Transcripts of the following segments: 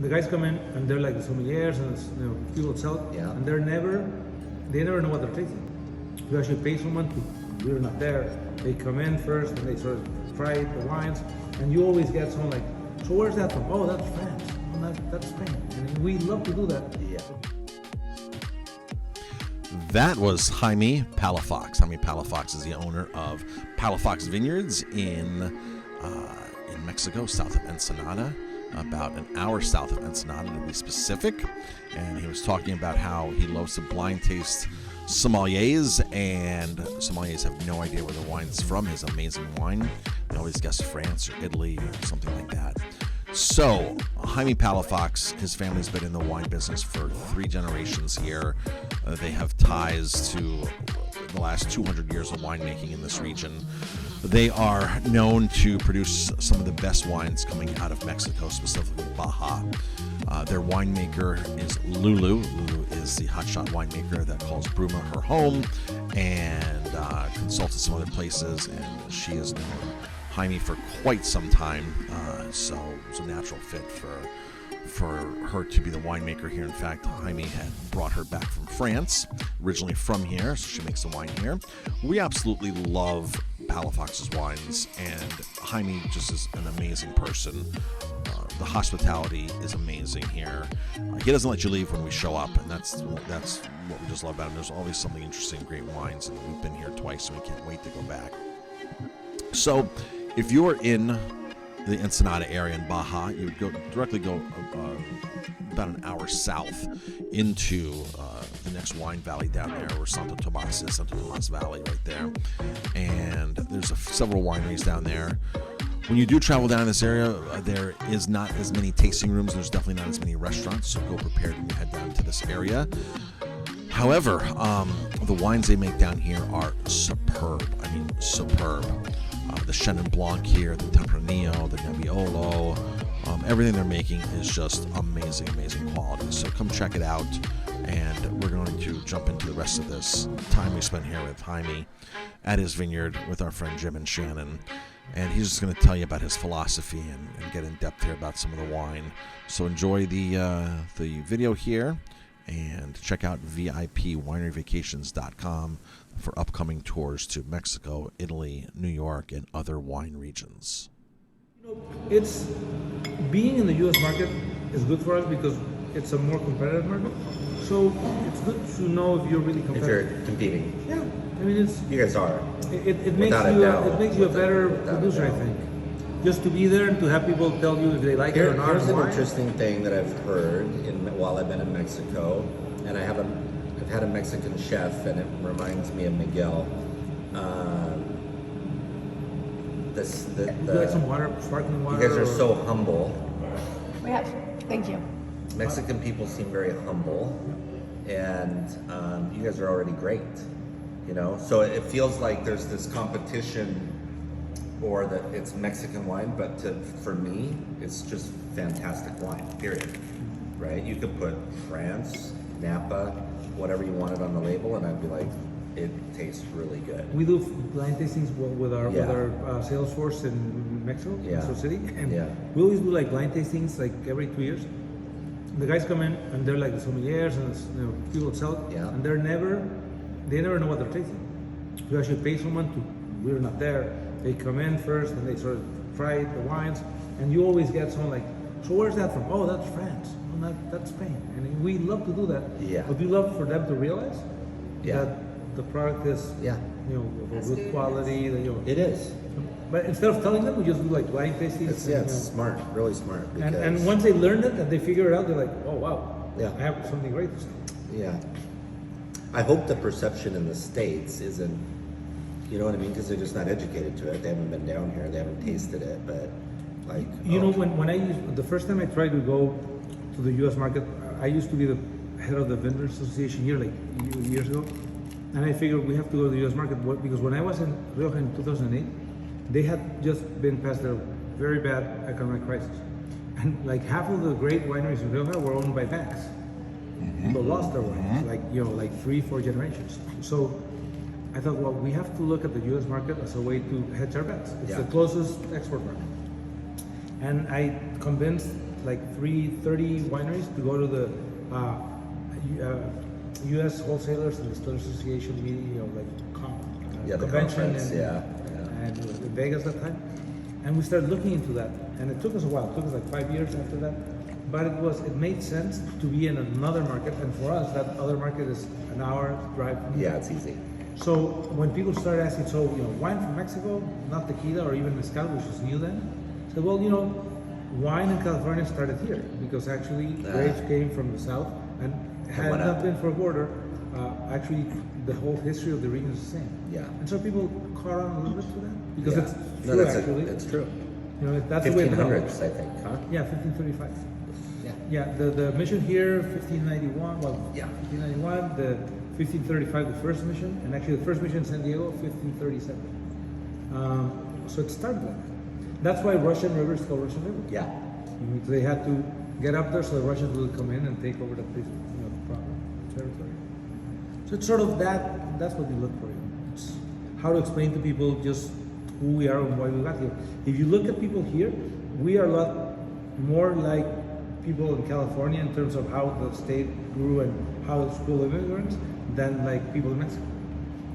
the guys come in and they're like the sommeliers and people sell it, and they never know what they're tasting. You actually pay someone to, we're not there. They come in first and they sort of try the wines, and you always get someone like, so where's that from? Oh, that's France. Oh, that's Spain. And we love to do that. Yeah. That was Jaime Palafox. Jaime Palafox is the owner of Palafox Vineyards in Mexico, south of Ensenada, about an hour south of Ensenada to be specific. And he was talking about how he loves to blind taste sommeliers, and sommeliers have no idea where the wine's from, his amazing wine. They always guess France or Italy or something like that. So, Jaime Palafox, his family's been in the wine business for 3 generations here. They have ties to the last 200 years of winemaking in this region. They are known to produce some of the best wines coming out of Mexico, specifically Baja. Their winemaker is Lulu. Lulu is the hotshot winemaker that calls Bruma her home and consulted some other places, and she has known Jaime for quite some time, so it was a natural fit for her to be the winemaker here. In fact, Jaime had brought her back from France, originally from here, so she makes the wine here. We absolutely love Palafox's wines, and Jaime just is an amazing person. The hospitality is amazing here. He doesn't let you leave when we show up, and that's what we just love about him. There's always something interesting, great wines, and we've been here twice, and we can't wait to go back. So, if you're in the Ensenada area in Baja, you would directly go about an hour south into the next wine valley down there, where Santo Tomas is, Santo Tomas Valley right there. And there's several wineries down there. When you do travel down in this area, there is not as many tasting rooms. There's definitely not as many restaurants, so go prepared when you head down to this area. However, the wines they make down here are superb. I mean, superb. The Chenin Blanc here, the Tempranillo, the Nebbiolo, everything they're making is just amazing, amazing quality. So come check it out, and we're going to jump into the rest of this time we spent here with Jaime at his vineyard with our friend Jim and Shannon. And he's just going to tell you about his philosophy and get in depth here about some of the wine. So enjoy the video here, and check out VIPWineryVacations.com for upcoming tours to Mexico, Italy, New York, and other wine regions. It's being in the U.S. market is good for us because it's a more competitive market. So it's good to know if you're really competitive. If you're competing. Yeah, I mean You guys are. It makes you a better producer, I think. Just to be there and to have people tell you if they like it or not. Here's an interesting thing that I've heard while I've been in Mexico, and I've had a Mexican chef, and it reminds me of Miguel. Would you like some water, sparkling water? You guys are so humble. We have. Thank you. Mexican people seem very humble, and you guys are already great. You know, so it feels like there's this competition, or that it's Mexican wine, but for me, it's just fantastic wine, period. Right? You could put France, Napa, whatever you wanted on the label, and I'd be like, it tastes really good. We do blind tastings with our sales force in Mexico, Mexico City, and we always do like blind tastings like every 2 years. The guys come in and they're like the sommeliers and people sell it, and they never know what they're tasting. You actually pay someone to, we're not there. They come in first and they sort of try the wines, and you always get someone like, so where's that from? Oh, that's France. Oh, that's Spain. And we love to do that. Yeah. But we love for them to realize that the product is, of a good quality. It is. But instead of telling them, we just do like blind tastings. It's smart, really smart. And once they learn it and they figure it out, they're like, oh wow, I have something great to say. Yeah. I hope the perception in the States isn't, you know what I mean? Because they're just not educated to it. They haven't been down here. They haven't tasted it. But like, when the first time I tried to go to the U.S. market, I used to be the head of the Vendors Association here, like years ago, and I figured we have to go to the U.S. market because when I was in Rioja in 2008, they had just been past their very bad economic crisis, and like half of the great wineries in Rioja were owned by banks. People lost their wines, like 3-4 generations. So I thought, well, we have to look at the U.S. market as a way to hedge our bets. It's the closest export market. And I convinced like 30 wineries to go to the U.S. Wholesalers and Distillers Association meeting, the convention conference, and it was in Vegas that time. And we started looking into that, and it took us a while. It took us like 5 years after that, but it made sense to be in another market, and for us, that other market is an hour drive. Yeah, it's easy. So when people started asking, so wine from Mexico, not tequila or even mezcal, which was new then. So well, wine in California started here because actually grapes came from the south, and had it not been for a border, actually the whole history of the region is the same. Yeah. And so people caught on a little bit to that because it's No, true, that's actually. it's true. That's the way it 1500s, I think, huh? Yeah, 1535. Yeah. Yeah, the mission here, 1591. Well, Yeah. 1591. The 1535, the first mission, and actually the first mission in San Diego, 1537. So it started like that. That's why Russian River is called Russian River. Yeah. They had to get up there so the Russians would come in and take over the place, the territory. So it's sort of that. That's what we look for. It's how to explain to people just who we are and why we got here. If you look at people here, we are a lot more like people in California in terms of how the state grew and how it's full of immigrants than like people in Mexico.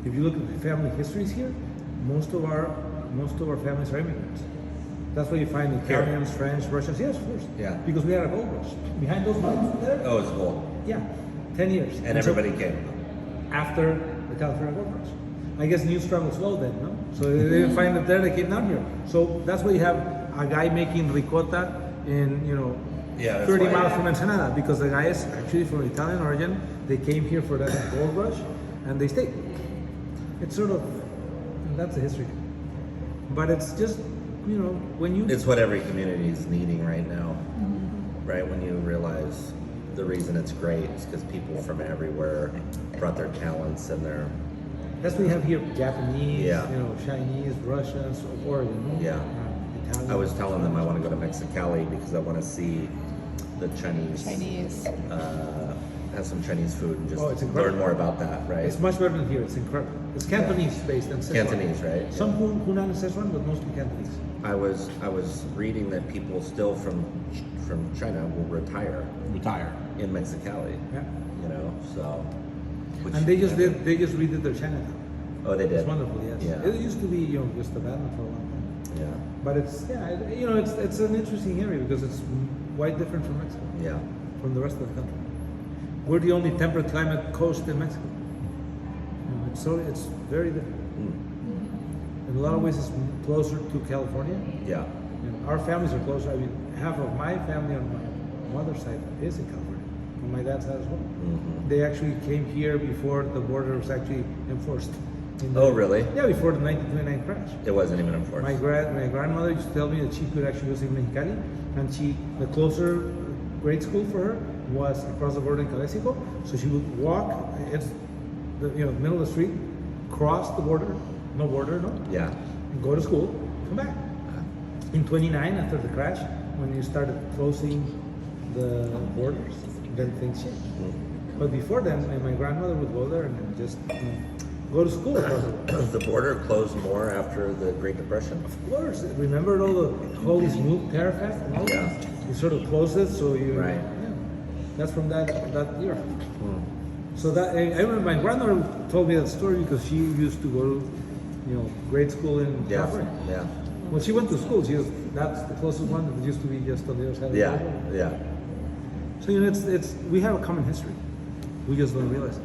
If you look at the family histories here, most of our families are immigrants. That's why you find Italians, French, Russians. Yes, of course. Yeah. Because we had a gold rush behind those mountains there. Oh, it's gold. Yeah, 10 years. And everybody came. After the California gold rush. I guess news traveled slow then, no? So they didn't find it there, they came down here. So that's why you have a guy making ricotta in, 30 miles from Ensenada, because the guy is actually from Italian origin. They came here for that gold rush, and they stayed. It's sort of, that's the history. But it's just, when you... It's what every community is needing right now, right? When you realize the reason it's great is because people from everywhere brought their talents and their... That's what you have here, Japanese, Yeah. Chinese, Russians, Oregon. Yeah. Italian. I was telling them I want to go to Mexicali because I want to see the Chinese. Have some Chinese food and just it's incredible. learn more about that, right? It's much better than here. It's incredible. It's Cantonese based and Szechuan. Cantonese, right? Some Hunan and Szechuan, but mostly Cantonese. I was reading that people still from China will retire in Mexicali. Yeah. So. And they just redid their Chinatown. Oh, they did. It's wonderful. Yes. Yeah. It used to be just abandoned for a long time. Yeah. But it's it's an interesting area because it's quite different from Mexico. Yeah. From the rest of the country. We're the only temperate climate coast in Mexico. It's very different. In a lot of ways, it's closer to California. Yeah. Our families are closer. I mean, half of my family on my mother's side is in California. On my dad's side as well. Mm-hmm. They actually came here before the border was actually enforced. Oh, really? Yeah, before the 1929 crash. It wasn't even enforced. My grandmother used to tell me that she could actually go to Mexicali, and the closer grade school for her was across the border in Calexico. So she would walk, it's the middle of the street, cross the border, no border, no. Yeah. And go to school, come back. In 29, after the crash, when you started closing the borders, then things changed. Mm-hmm. But before then, my grandmother would go there and then just go to school across the border. The border closed more after the Great Depression. Of course, remember all these move tariff act and all that? Yeah. You sort of closed it, so you. Right. Yeah, that's from that year. So that I remember my grandmother told me that story because she used to go to, grade school in California. Yeah. When she went to school, that's the closest one that used to be just on the other side of the Yeah. border. Yeah. So we have a common history. We just don't realize it.